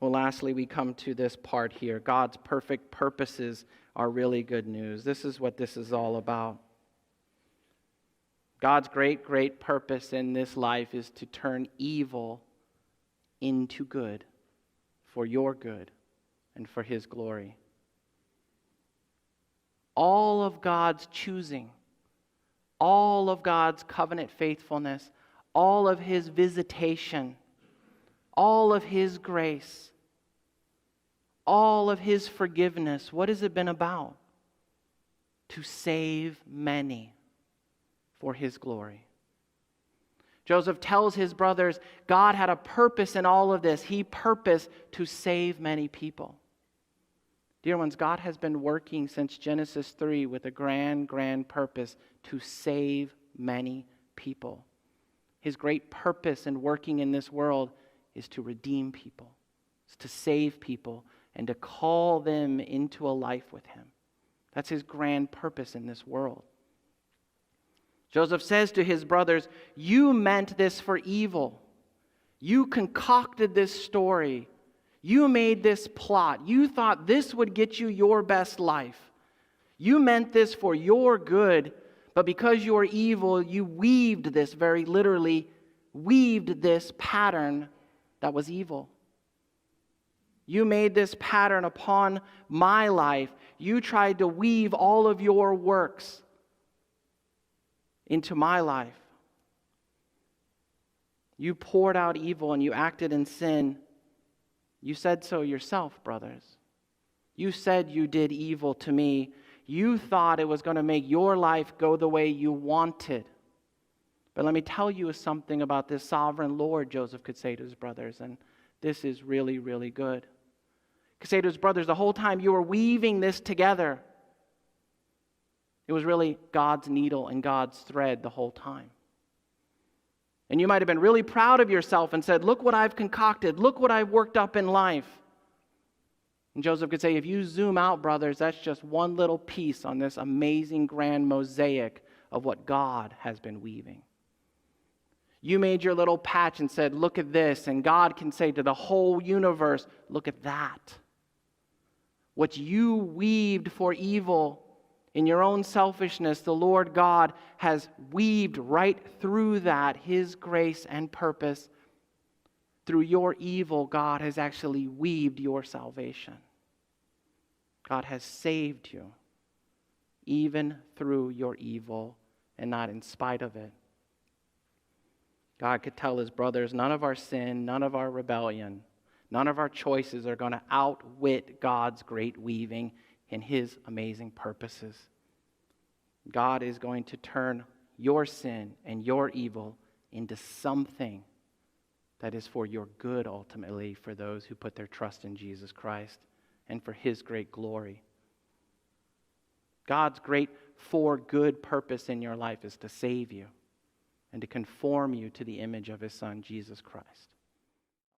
Well, lastly, we come to this part here. God's perfect purposes are really good news. This is what this is all about. God's great, great purpose in this life is to turn evil into good, for your good and for His glory. All of God's choosing, all of God's covenant faithfulness, all of His visitation, all of His grace, all of His forgiveness, what has it been about? To save many for His glory. Joseph tells his brothers, God had a purpose in all of this. He purposed to save many people. Dear ones, God has been working since Genesis 3 with a grand, grand purpose to save many people. His great purpose in working in this world is to redeem people, is to save people, and to call them into a life with Him. That's His grand purpose in this world. Joseph says to his brothers, you meant this for evil. You concocted this story. You made this plot. You thought this would get you your best life. You meant this for your good, but because you are evil, you weaved this, very literally, weaved this pattern that was evil. You made this pattern upon my life. You tried to weave all of your works into my life. You poured out evil and you acted in sin. You said so yourself, brothers. You said you did evil to me. You thought it was going to make your life go the way you wanted. But let me tell you something about this sovereign Lord, Joseph could say to his brothers, and this is really, really good. He could say to his brothers, the whole time you were weaving this together, it was really God's needle and God's thread the whole time. And you might have been really proud of yourself and said, look what I've concocted. Look what I've worked up in life. And Joseph could say, if you zoom out, brothers, that's just one little piece on this amazing grand mosaic of what God has been weaving. You made your little patch and said, look at this. And God can say to the whole universe, look at that. What you weaved for evil in your own selfishness, the Lord God has weaved right through that His grace and purpose. Through your evil, God has actually weaved your salvation. God has saved you, even through your evil and not in spite of it. God could tell His brothers, none of our sin, none of our rebellion, none of our choices are going to outwit God's great weaving in His amazing purposes. God is going to turn your sin and your evil into something that is for your good ultimately, for those who put their trust in Jesus Christ and for His great glory. God's great for good purpose in your life is to save you and to conform you to the image of His Son, Jesus Christ.